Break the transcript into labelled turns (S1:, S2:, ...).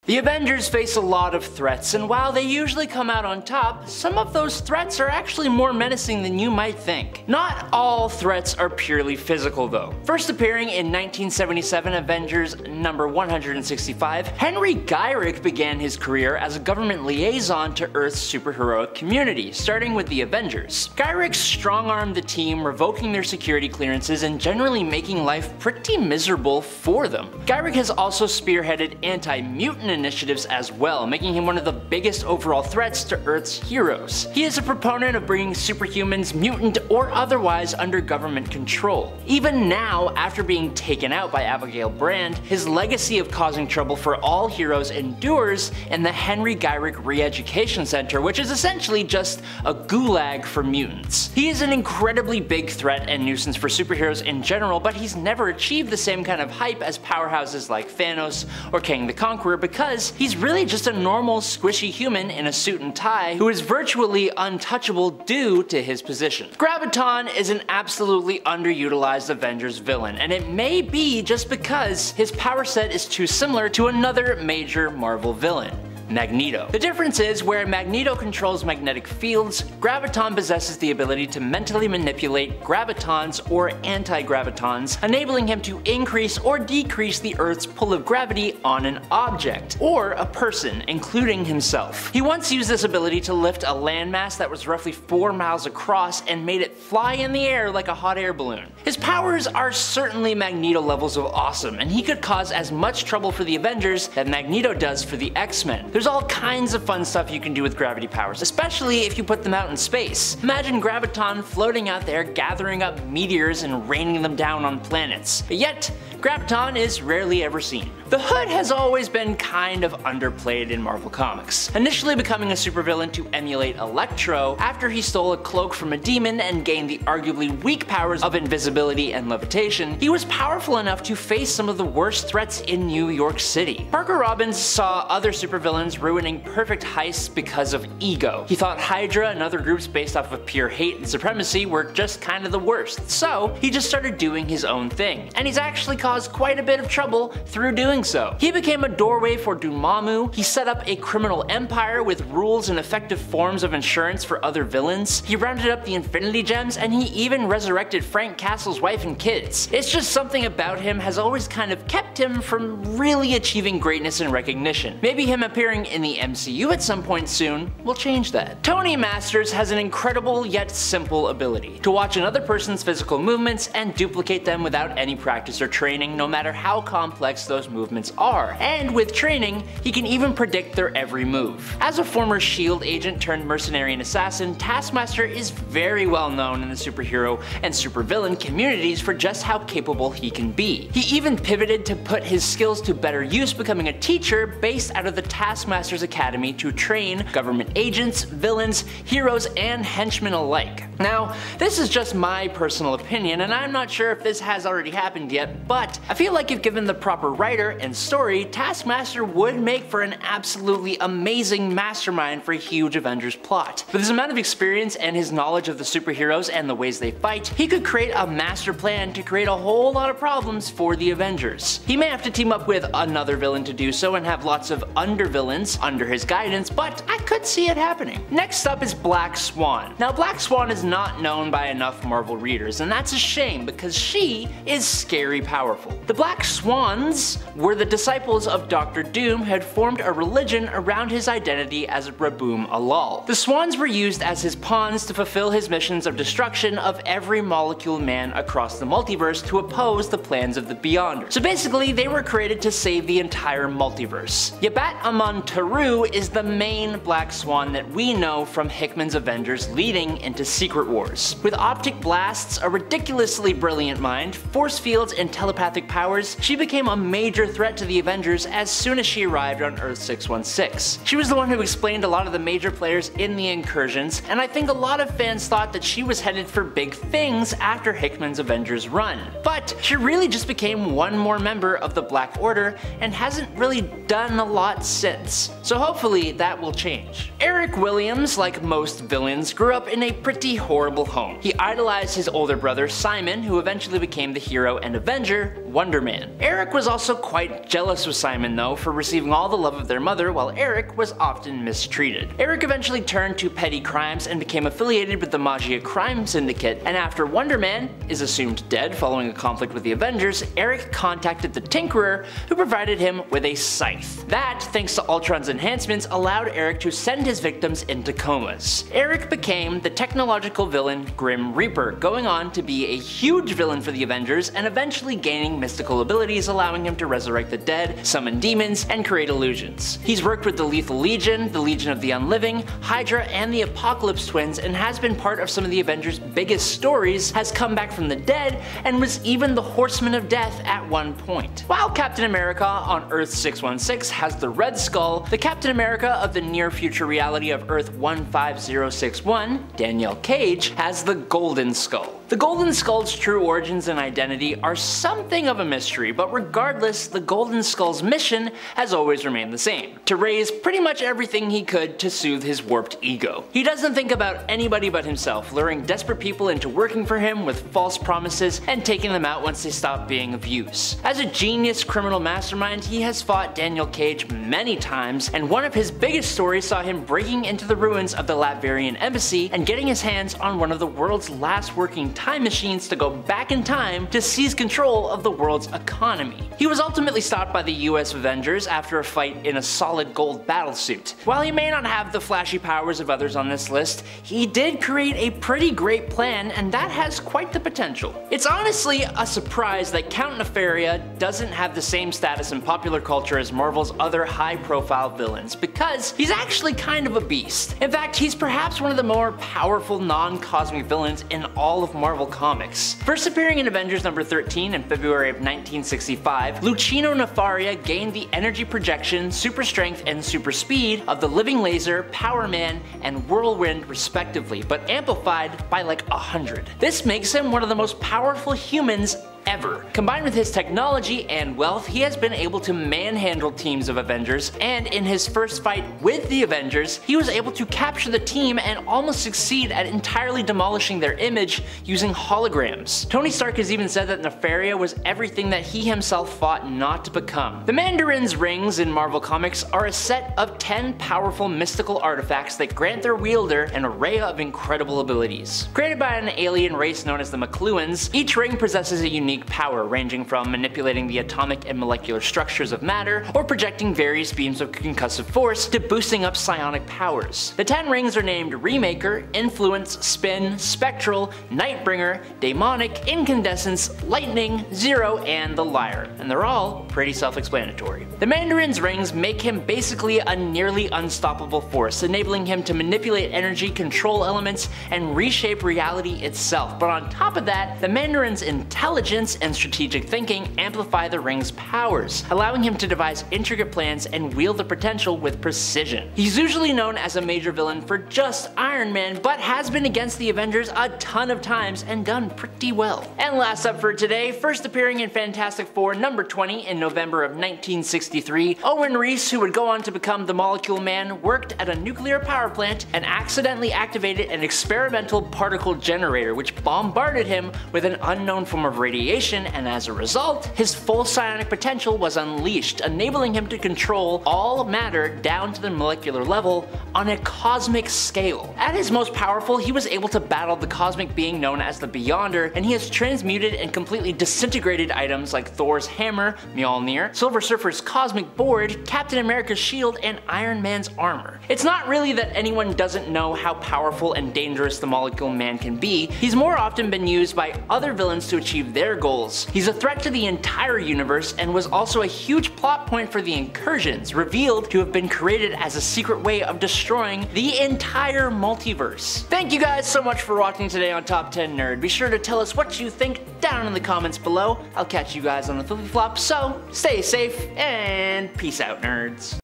S1: The Avengers face a lot of threats, and while they usually come out on top, some of those threats are actually more menacing than you might think. Not all threats are purely physical though. First appearing in 1977 Avengers number 165, Henry Gyrick began his career as a government liaison to Earth's superheroic community, starting with the Avengers. Gyrick strong-armed the team, revoking their security clearances and generally making life pretty miserable for them. Gyrick has also spearheaded anti-mutant initiatives as well, making him one of the biggest overall threats to Earth's heroes. He is a proponent of bringing superhumans, mutant or otherwise, under government control. Even now, after being taken out by Abigail Brand, his legacy of causing trouble for all heroes endures in the Henry Gyrick Re-Education Center, which is essentially just a gulag for mutants. He is an incredibly big threat and nuisance for superheroes in general, but he's never achieved the same kind of hype as powerhouses like Thanos or Kang the Conqueror because he's really just a normal squishy human in a suit and tie who is virtually untouchable due to his position. Graviton is an absolutely underutilized Avengers villain, and it may be just because his power set is too similar to another major Marvel villain, Magneto. The difference is, where Magneto controls magnetic fields, Graviton possesses the ability to mentally manipulate gravitons or anti-gravitons, enabling him to increase or decrease the Earth's pull of gravity on an object, or a person, including himself. He once used this ability to lift a landmass that was roughly 4 miles across and made it fly in the air like a hot air balloon. His powers are certainly Magneto levels of awesome, and he could cause as much trouble for the Avengers that Magneto does for the X-Men. There's all kinds of fun stuff you can do with gravity powers, especially if you put them out in space. Imagine Graviton floating out there gathering up meteors and raining them down on planets. But yet, Graviton is rarely ever seen. The Hood has always been kind of underplayed in Marvel Comics. Initially becoming a supervillain to emulate Electro after he stole a cloak from a demon and gained the arguably weak powers of invisibility and levitation, he was powerful enough to face some of the worst threats in New York City. Parker Robbins saw other supervillains ruining perfect heists because of ego. He thought Hydra and other groups based off of pure hate and supremacy were just kind of the worst, so he just started doing his own thing. And he's actually caused quite a bit of trouble through doing so. He became a doorway for Dormammu, he set up a criminal empire with rules and effective forms of insurance for other villains, he rounded up the Infinity Gems, and he even resurrected Frank Castle's wife and kids. It's just something about him has always kind of kept him from really achieving greatness and recognition. Maybe him appearing in the MCU at some point soon will change that. Tony Masters has an incredible yet simple ability to watch another person's physical movements and duplicate them without any practice or training, no matter how complex those movements are. And with training, he can even predict their every move. As a former S.H.I.E.L.D. agent turned mercenary and assassin, Taskmaster is very well known in the superhero and supervillain communities for just how capable he can be. He even pivoted to put his skills to better use, becoming a teacher based out of the Taskmaster's Academy to train government agents, villains, heroes, and henchmen alike. Now, this is just my personal opinion, and I'm not sure if this has already happened yet, but I feel like if given the proper writer and story, Taskmaster would make for an absolutely amazing mastermind for a huge Avengers plot. With his amount of experience and his knowledge of the superheroes and the ways they fight, he could create a master plan to create a whole lot of problems for the Avengers. He may have to team up with another villain to do so and have lots of undervillains under his guidance, but I could see it happening. Next up is Black Swan. Now, Black Swan is not known by enough Marvel readers, and that's a shame because she is scary powerful. The Black Swans were the disciples of Dr. Doom who had formed a religion around his identity as Raboom Alal. The Swans were used as his pawns to fulfill his missions of destruction of every molecule man across the multiverse to oppose the plans of the Beyonders. So basically, they were created to save the entire multiverse. Yabat Amantaru is the main Black Swan that we know from Hickman's Avengers leading into Secret Wars. With optic blasts, a ridiculously brilliant mind, force fields, and telepathic powers, she became a major threat to the Avengers as soon as she arrived on Earth 616. She was the one who explained a lot of the major players in the incursions, and I think a lot of fans thought that she was headed for big things after Hickman's Avengers run. But she really just became one more member of the Black Order and hasn't really done a lot since. So hopefully that will change. Eric Williams, like most villains, grew up in a pretty horrible home. He idolized his older brother Simon, who eventually became the hero and Avenger, Wonder Man. Eric was also quite jealous of Simon though for receiving all the love of their mother while Eric was often mistreated. Eric eventually turned to petty crimes and became affiliated with the Magia crime syndicate, and after Wonder Man is assumed dead following a conflict with the Avengers, Eric contacted the Tinkerer, who provided him with a scythe. That, thanks to Ultron's enhancements, allowed Eric to send his victims into comas. Eric became the technological villain Grim Reaper, going on to be a huge villain for the Avengers and eventually gaining mystical abilities allowing him to resurrect the dead, summon demons, and create illusions. He's worked with the Lethal Legion, the Legion of the Unliving, Hydra, and the Apocalypse Twins, and has been part of some of the Avengers' biggest stories, has come back from the dead, and was even the Horseman of Death at one point. While Captain America on Earth 616 has the Red Skull, the Captain America of the near future reality of Earth 15061, Danielle Cage, has the Golden Skull. The Golden Skull's true origins and identity are something of a mystery, but regardless, the Golden Skull's mission has always remained the same: to raise pretty much everything he could to soothe his warped ego. He doesn't think about anybody but himself, luring desperate people into working for him with false promises and taking them out once they stop being of use. As a genius criminal mastermind, he has fought Danielle Cage many times, and one of his biggest stories saw him breaking into the ruins of the Latvian embassy and getting his hands on one of the world's last working time machines to go back in time to seize control of the world's economy. He was ultimately stopped by the US Avengers after a fight in a solid gold battlesuit. While he may not have the flashy powers of others on this list, he did create a pretty great plan, and that has quite the potential. It's honestly a surprise that Count Nefaria doesn't have the same status in popular culture as Marvel's other high-profile villains, because he's actually kind of a beast. In fact, he's perhaps one of the more powerful non-cosmic villains in all of Marvel Comics. First appearing in Avengers number 13 in February of 1965, Lucino Nefaria gained the energy projection, super strength, and super speed of the Living Laser, Power Man, and Whirlwind respectively, but amplified by like 100. This makes him one of the most powerful humans ever. Combined with his technology and wealth, he has been able to manhandle teams of Avengers, and in his first fight with the Avengers, he was able to capture the team and almost succeed at entirely demolishing their image using holograms. Tony Stark has even said that Nefaria was everything that he himself fought not to become. The Mandarins Rings in Marvel Comics are a set of 10 powerful mystical artifacts that grant their wielder an array of incredible abilities. Created by an alien race known as the McLuhans, each ring possesses a unique power, ranging from manipulating the atomic and molecular structures of matter, or projecting various beams of concussive force, to boosting up psionic powers. The 10 rings are named Remaker, Influence, Spin, Spectral, Nightbringer, Daemonic, Incandescence, Lightning, Zero, and the Lyre, and they're all pretty self-explanatory. The Mandarin's Rings make him basically a nearly unstoppable force, enabling him to manipulate energy, control elements, and reshape reality itself. But on top of that, the Mandarin's intelligence and strategic thinking amplify the ring's powers, allowing him to devise intricate plans and wield the potential with precision. He's usually known as a major villain for just Iron Man, but has been against the Avengers a ton of times and done pretty well. And last up for today, first appearing in Fantastic Four number 20 in November of 1963, Owen Reese, who would go on to become the Molecule Man, worked at a nuclear power plant and accidentally activated an experimental particle generator, which bombarded him with an unknown form of radiation, and as a result, his full psionic potential was unleashed, enabling him to control all matter down to the molecular level on a cosmic scale. At his most powerful, he was able to battle the cosmic being known as the Beyonder, and he has transmuted and completely disintegrated items like Thor's hammer, Mjolnir, Silver Surfer's cosmic board, Captain America's shield, and Iron Man's armor. It's not really that anyone doesn't know how powerful and dangerous the Molecule Man can be, he's more often been used by other villains to achieve their goals. He's a threat to the entire universe and was also a huge plot point for the Incursions, revealed to have been created as a secret way of destroying the entire multiverse. Thank you guys so much for watching today on Top 10 Nerd. Be sure to tell us what you think down in the comments below. I'll catch you guys on the flippy flop, so stay safe and peace out, nerds.